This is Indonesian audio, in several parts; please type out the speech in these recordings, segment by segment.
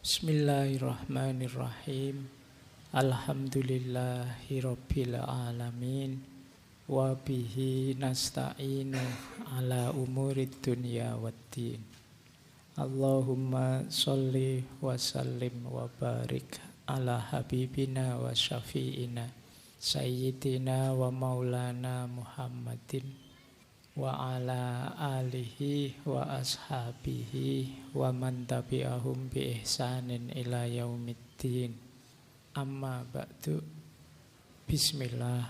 Bismillahirrahmanirrahim. Alhamdulillahirabbil alamin. Wa bihi nasta'inu ala umurid dunya waddin. Allahumma sholli wa sallim wa barik ala habibina wa syafi'ina sayyidina wa maulana Muhammadin wa ala alihi wa ashabihi wa man tabi'ahum bi ihsanin ila yaumiddin. Amma ba'du. Bismillah.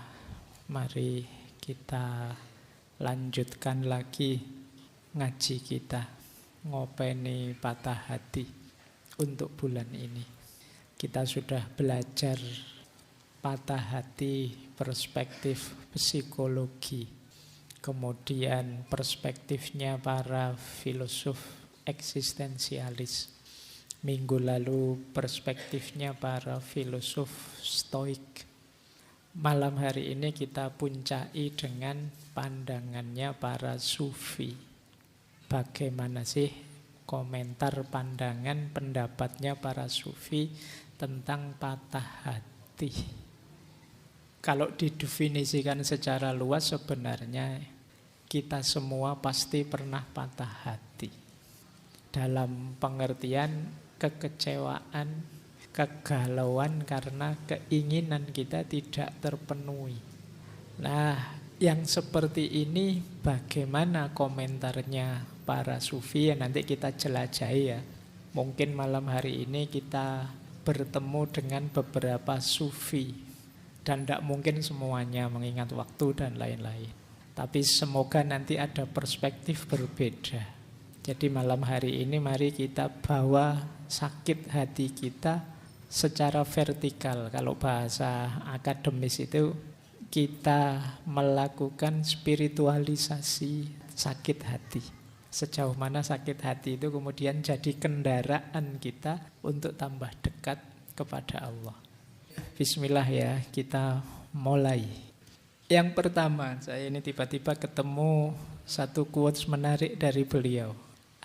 Mari kita lanjutkan lagi ngaji kita, ngopeni patah hati untuk bulan ini. Kita sudah belajar patah hati, perspektif psikologi, kemudian perspektifnya para filosof eksistensialis. Minggu lalu perspektifnya para filosof stoik. Malam hari ini kita puncai dengan pandangannya para sufi. Bagaimana sih komentar, pandangan, pendapatnya para sufi tentang patah hati? Kalau didefinisikan secara luas sebenarnya kita semua pasti pernah patah hati. Dalam pengertian kekecewaan, kegalauan karena keinginan kita tidak terpenuhi. Nah, yang seperti ini bagaimana komentarnya para sufi? Ya, nanti kita jelajahi ya. Mungkin malam hari ini kita bertemu dengan beberapa sufi. Dan tidak mungkin semuanya mengingat waktu dan lain-lain. Tapi semoga nanti ada perspektif berbeda. Jadi malam hari ini mari kita bawa sakit hati kita secara vertikal. Kalau bahasa akademis itu kita melakukan spiritualisasi sakit hati. Sejauh mana sakit hati itu kemudian jadi kendaraan kita untuk tambah dekat kepada Allah. Bismillah ya, kita mulai. Yang pertama, saya ini tiba-tiba ketemu satu quotes menarik dari beliau.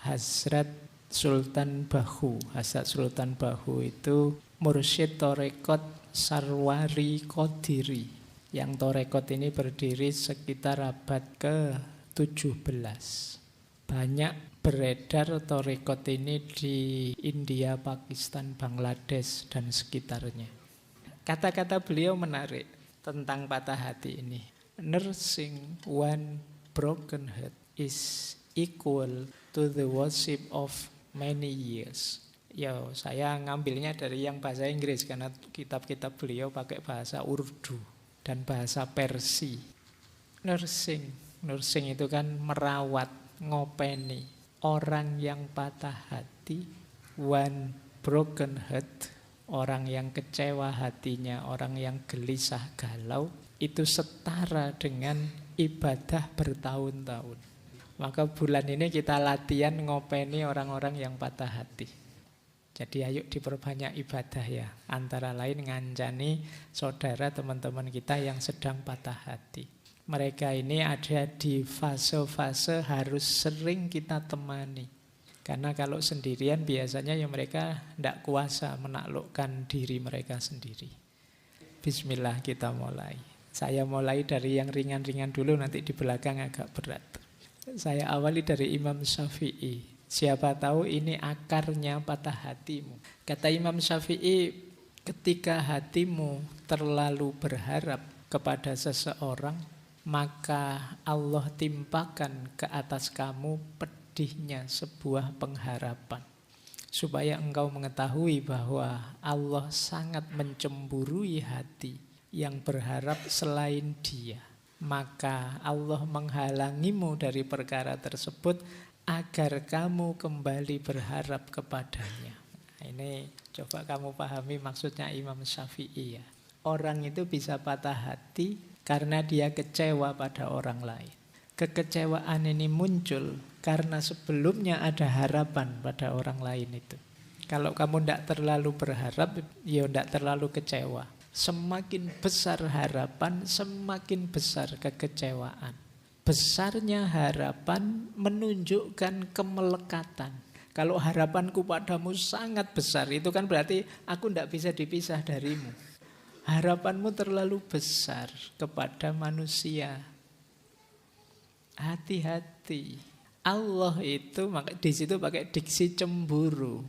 Hazrat Sultan Bahu. Hazrat Sultan Bahu itu mursyid Torekot Sarwari Qadiri. Yang Torekot ini berdiri sekitar abad ke-17. Banyak beredar Torekot ini di India, Pakistan, Bangladesh, dan sekitarnya. Kata-kata beliau menarik tentang patah hati ini. Nursing one broken heart is equal to the worship of many years. Yo, saya ngambilnya dari yang bahasa Inggris karena kitab-kitab beliau pakai bahasa Urdu dan bahasa Persia. Nursing itu kan merawat, ngopeni. Orang yang patah hati, one broken heart, orang yang kecewa hatinya, orang yang gelisah galau, itu setara dengan ibadah bertahun-tahun. Maka bulan ini kita latihan ngopeni orang-orang yang patah hati. Jadi ayo diperbanyak ibadah ya. Antara lain ngancani saudara teman-teman kita yang sedang patah hati. Mereka ini ada di fase-fase harus sering kita temani. Karena kalau sendirian biasanya ya mereka tidak kuasa menaklukkan diri mereka sendiri. Bismillah kita mulai. Saya mulai dari yang ringan-ringan dulu, nanti di belakang agak berat. Saya awali dari Imam Syafi'i. Siapa tahu ini akarnya patah hatimu. Kata Imam Syafi'i, ketika hatimu terlalu berharap kepada seseorang, maka Allah timpakan ke atas kamu pedihnya sebuah pengharapan, supaya engkau mengetahui bahwa Allah sangat mencemburui hati yang berharap selain Dia. Maka Allah menghalangimu dari perkara tersebut agar kamu kembali berharap kepadanya. Nah, ini coba kamu pahami maksudnya Imam Syafi'i ya. Orang itu bisa patah hati karena dia kecewa pada orang lain. Kekecewaan ini muncul karena sebelumnya ada harapan pada orang lain itu. Kalau kamu tidak terlalu berharap, ya tidak terlalu kecewa. Semakin besar harapan, semakin besar kekecewaan. Besarnya harapan menunjukkan kemelekatan. Kalau harapanku padamu sangat besar, itu kan berarti aku tidak bisa dipisah darimu. Harapanmu terlalu besar kepada manusia. Hati-hati. Allah itu di situ pakai diksi cemburu.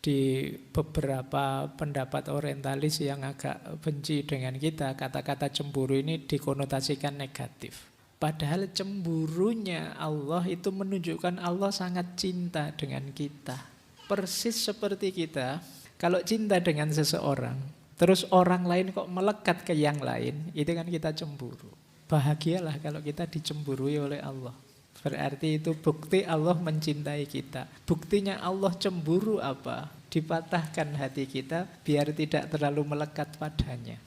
Di beberapa pendapat orientalis yang agak benci dengan kita, kata-kata cemburu ini dikonotasikan negatif. Padahal cemburunya Allah itu menunjukkan Allah sangat cinta dengan kita. Persis seperti kita, kalau cinta dengan seseorang, terus orang lain kok melekat ke yang lain, itu kan kita cemburu. Bahagialah kalau kita dicemburui oleh Allah. Berarti itu bukti Allah mencintai kita. Buktinya Allah cemburu apa? Dipatahkan hati kita biar tidak terlalu melekat padanya.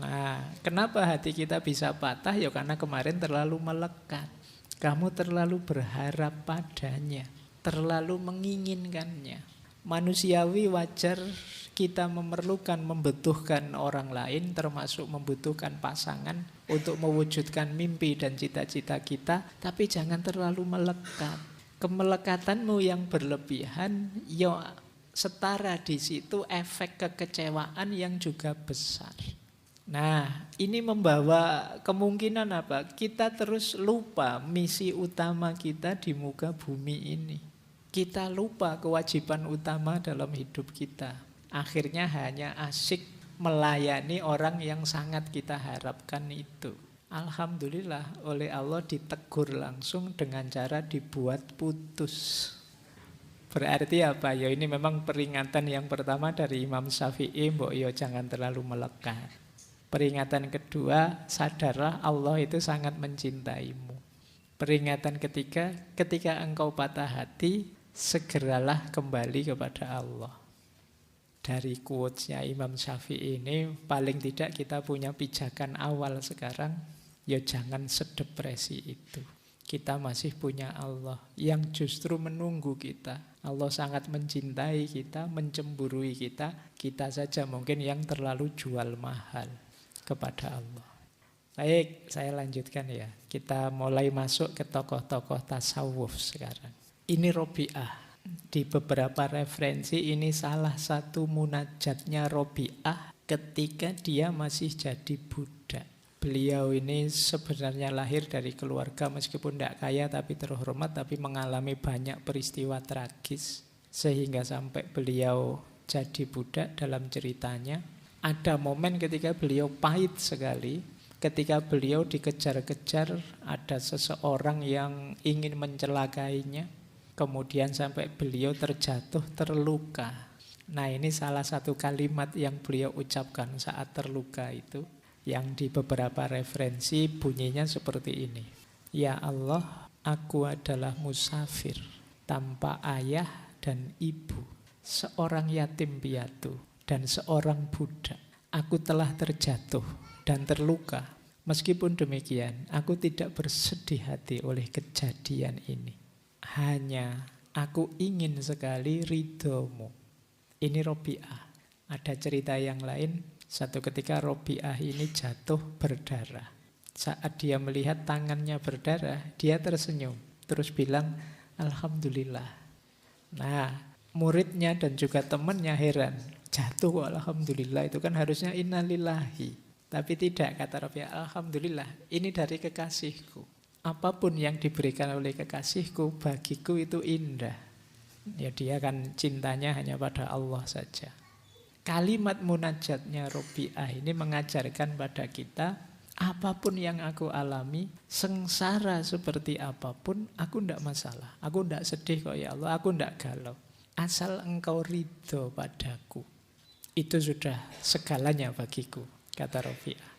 Nah, kenapa hati kita bisa patah? Ya karena kemarin terlalu melekat. Kamu terlalu berharap padanya, terlalu menginginkannya. Manusiawi wajar kita memerlukan, membutuhkan orang lain, termasuk membutuhkan pasangan untuk mewujudkan mimpi dan cita-cita kita, tapi jangan terlalu melekat. Kemelekatanmu yang berlebihan, ya setara di situ efek kekecewaan yang juga besar. Nah, ini membawa kemungkinan apa? Kita terus lupa misi utama kita di muka bumi ini. Kita lupa kewajiban utama dalam hidup kita. Akhirnya hanya asyik melayani orang yang sangat kita harapkan itu. Alhamdulillah oleh Allah ditegur langsung dengan cara dibuat putus. Berarti apa? Ya ini memang peringatan yang pertama dari Imam Syafi'i, mbok yo jangan terlalu melekat. Peringatan kedua, sadarlah Allah itu sangat mencintaimu. Peringatan ketiga, ketika engkau patah hati, segeralah kembali kepada Allah. Dari quotes-nya Imam Syafi'i ini, paling tidak kita punya pijakan awal sekarang, ya jangan sedepresi itu. Kita masih punya Allah yang justru menunggu kita. Allah sangat mencintai kita, mencemburui kita. Kita saja mungkin yang terlalu jual mahal kepada Allah. Baik, saya lanjutkan ya. Kita mulai masuk ke tokoh-tokoh tasawuf sekarang. Ini Robi'ah. Di beberapa referensi ini salah satu munajatnya Robi'ah ketika dia masih jadi budak. Beliau ini sebenarnya lahir dari keluarga meskipun tidak kaya tapi terhormat, tapi mengalami banyak peristiwa tragis sehingga sampai beliau jadi budak. Dalam ceritanya ada momen ketika beliau pahit sekali, ketika beliau dikejar-kejar, ada seseorang yang ingin mencelakainya, kemudian sampai beliau terjatuh, terluka. Nah, ini salah satu kalimat yang beliau ucapkan saat terluka itu, yang di beberapa referensi bunyinya seperti ini. Ya Allah, aku adalah musafir tanpa ayah dan ibu, seorang yatim piatu dan seorang budak. Aku telah terjatuh dan terluka. Meskipun demikian, aku tidak bersedih hati oleh kejadian ini. Hanya aku ingin sekali ridhomu. Ini Robi'ah. Ada cerita yang lain, satu ketika Robi'ah ini jatuh berdarah. Saat dia melihat tangannya berdarah, dia tersenyum. Terus bilang, Alhamdulillah. Nah, muridnya dan juga temannya heran. Jatuh kok Alhamdulillah, itu kan harusnya innalillahi. Tapi tidak, kata Robi'ah, Alhamdulillah, ini dari kekasihku. Apapun yang diberikan oleh kekasihku, bagiku itu indah. Ya dia kan cintanya hanya pada Allah saja. Kalimat munajatnya Robi'ah ini mengajarkan pada kita, apapun yang aku alami, sengsara seperti apapun, aku tidak masalah. Aku tidak sedih kok ya Allah, aku tidak galau. Asal engkau ridho padaku, itu sudah segalanya bagiku, kata Robi'ah.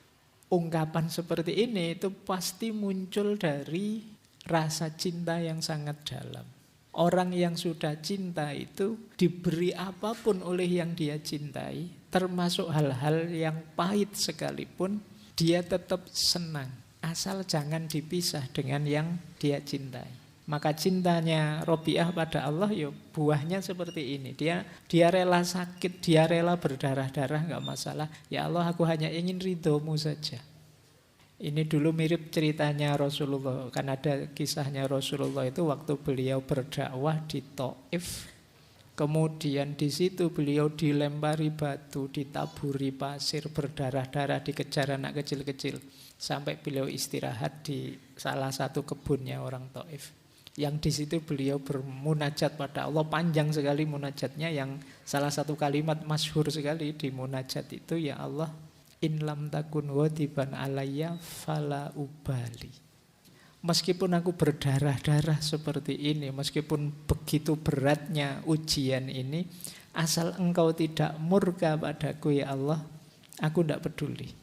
Ungkapan seperti ini itu pasti muncul dari rasa cinta yang sangat dalam. Orang yang sudah cinta itu diberi apapun oleh yang dia cintai, termasuk hal-hal yang pahit sekalipun, dia tetap senang. Asal jangan dipisah dengan yang dia cintai. Maka cintanya Robi'ah pada Allah, ya buahnya seperti ini. Dia rela sakit, dia rela berdarah-darah, enggak masalah. Ya Allah, aku hanya ingin ridhomu saja. Ini dulu mirip ceritanya Rasulullah. Kan ada kisahnya Rasulullah itu waktu beliau berdakwah di Taif. Kemudian di situ beliau dilempari batu, ditaburi pasir, berdarah-darah, dikejar anak kecil-kecil. Sampai beliau istirahat di salah satu kebunnya orang Taif. Yang di situ beliau bermunajat pada Allah, panjang sekali munajatnya, yang salah satu kalimat masyhur sekali di munajat itu, ya Allah, in lam takun wadiban alayya fala ubali. Meskipun aku berdarah-darah seperti ini, meskipun begitu beratnya ujian ini, asal engkau tidak murka padaku ya Allah, aku tidak peduli.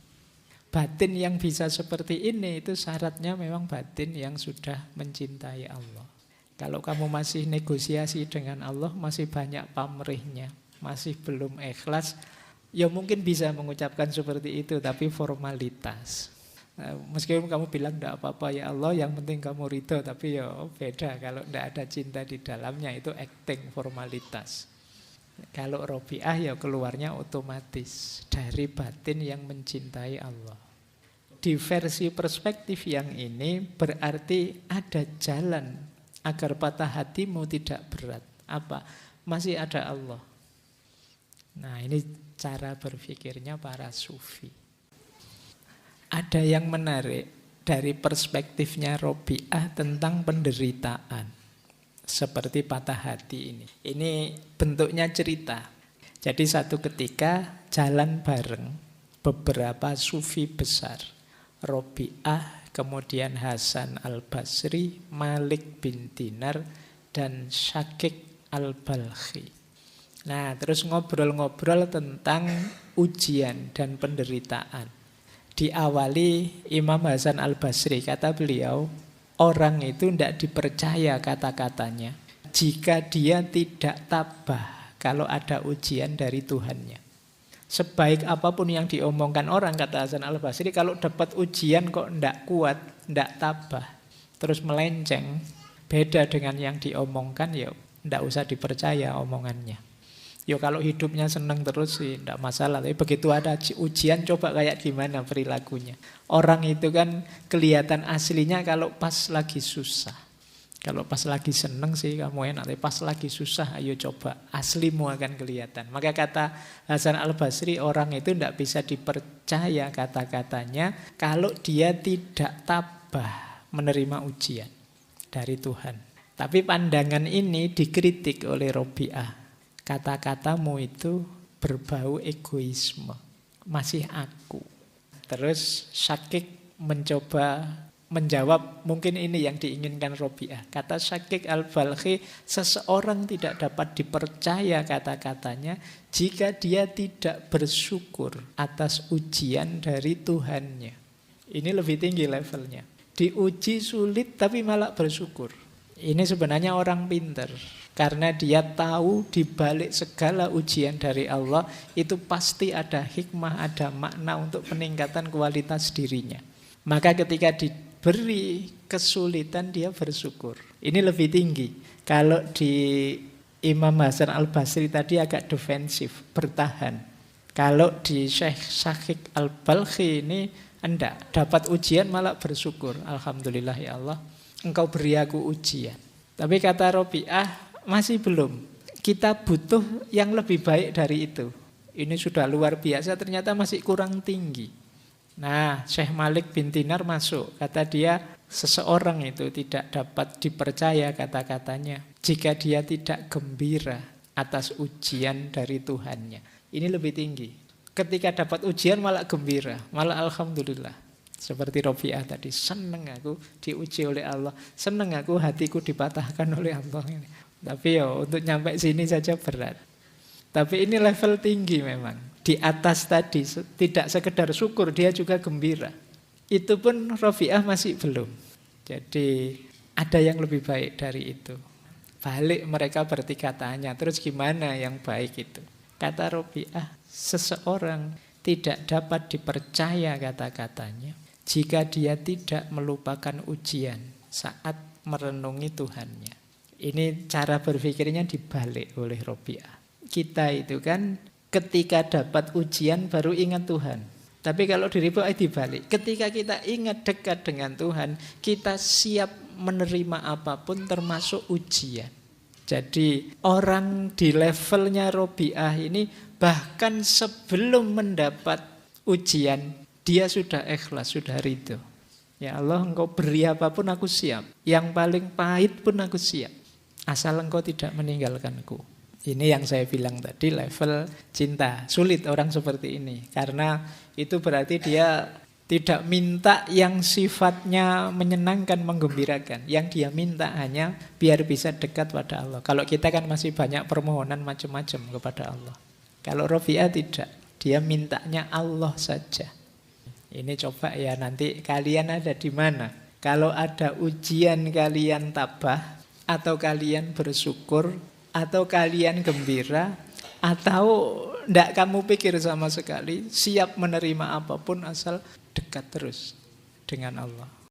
Batin yang bisa seperti ini itu syaratnya memang batin yang sudah mencintai Allah. Kalau kamu masih negosiasi dengan Allah, masih banyak pamrihnya, masih belum ikhlas, ya mungkin bisa mengucapkan seperti itu, tapi formalitas. Meskipun kamu bilang tidak apa-apa ya Allah, yang penting kamu ridho, tapi ya beda kalau tidak ada cinta di dalamnya, itu acting, formalitas. Kalau Robiah ya keluarnya otomatis dari batin yang mencintai Allah. Di versi perspektif yang ini berarti ada jalan agar patah hatimu tidak berat. Apa? Masih ada Allah. Nah, ini cara berpikirnya para sufi. Ada yang menarik dari perspektifnya Robiah tentang penderitaan. Seperti patah hati ini. Ini bentuknya cerita. Jadi satu ketika jalan bareng beberapa sufi besar. Robiah, kemudian Hasan al-Basri, Malik bin Dinar, dan Syakik al-Balkhi. Nah, terus ngobrol-ngobrol tentang ujian dan penderitaan. Diawali Imam Hasan al-Basri, kata beliau, orang itu tidak dipercaya kata-katanya jika dia tidak tabah kalau ada ujian dari Tuhannya. Sebaik apapun yang diomongkan orang, kata Hasan al-Basri, kalau dapat ujian kok tidak kuat, tidak tabah, terus melenceng, beda dengan yang diomongkan, ya tidak usah dipercaya omongannya. Ya kalau hidupnya senang terus sih tidak masalah. Tapi begitu ada ujian, coba kayak gimana perilakunya. Orang itu kan kelihatan aslinya kalau pas lagi susah. Kalau pas lagi senang sih kamu enak. Tapi pas lagi susah, ayo coba. Aslimu akan kelihatan. Maka kata Hasan al-Basri, orang itu tidak bisa dipercaya kata-katanya kalau dia tidak tabah menerima ujian dari Tuhan. Tapi pandangan ini dikritik oleh Robiah. Kata-katamu itu berbau egoisme, masih aku. Terus Syakik mencoba menjawab, mungkin ini yang diinginkan Robiah. Kata Syakik al-Balkhi, seseorang tidak dapat dipercaya kata-katanya jika dia tidak bersyukur atas ujian dari Tuhannya. Ini lebih tinggi levelnya. Diuji sulit tapi malah bersyukur. Ini sebenarnya orang pintar. Karena dia tahu di balik segala ujian dari Allah itu pasti ada hikmah, ada makna untuk peningkatan kualitas dirinya. Maka ketika diberi kesulitan dia bersyukur. Ini lebih tinggi. Kalau di Imam Hasan al-Basri tadi agak defensif, bertahan. Kalau di Syekh Syakik al-Balkhi ini enggak, dapat ujian malah bersyukur. Alhamdulillah ya Allah, engkau beri aku ujian. Tapi kata Robiah, masih belum. Kita butuh yang lebih baik dari itu. Ini sudah luar biasa, ternyata masih kurang tinggi. Nah, Syekh Malik bin Dinar masuk. Kata dia, seseorang itu tidak dapat dipercaya kata-katanya jika dia tidak gembira atas ujian dari Tuhannya. Ini lebih tinggi. Ketika dapat ujian malah gembira, malah alhamdulillah. Seperti Robiah tadi, seneng aku diuji oleh Allah, seneng aku hatiku dipatahkan oleh Allah ini. Tapi ya untuk nyampe sini saja berat. Tapi ini level tinggi memang. Di atas tadi tidak sekedar syukur, dia juga gembira. Itu pun Robiah masih belum. Jadi ada yang lebih baik dari itu. Balik mereka bertiga tanya, terus gimana yang baik itu? Kata Robiah, seseorang tidak dapat dipercaya kata-katanya jika dia tidak melupakan ujian saat merenungi Tuhannya. Ini cara berpikirnya dibalik oleh Robiah. Kita itu kan ketika dapat ujian baru ingat Tuhan. Tapi kalau di Robiah dibalik. Ketika kita ingat dekat dengan Tuhan, kita siap menerima apapun termasuk ujian. Jadi orang di levelnya Robiah ini bahkan sebelum mendapat ujian, dia sudah ikhlas, sudah ridho. Ya Allah, engkau beri apapun aku siap. Yang paling pahit pun aku siap. Asal engkau tidak meninggalkanku. Ini yang saya bilang tadi, level cinta. Sulit orang seperti ini. Karena itu berarti dia tidak minta yang sifatnya menyenangkan, menggembirakan. Yang dia minta hanya biar bisa dekat pada Allah. Kalau kita kan masih banyak permohonan macam-macam kepada Allah. Kalau Robiah tidak. Dia mintanya Allah saja. Ini coba ya nanti kalian ada di mana. Kalau ada ujian kalian tabah, atau kalian bersyukur, atau kalian gembira, atau tidak kamu pikir sama sekali, siap menerima apapun asal dekat terus dengan Allah.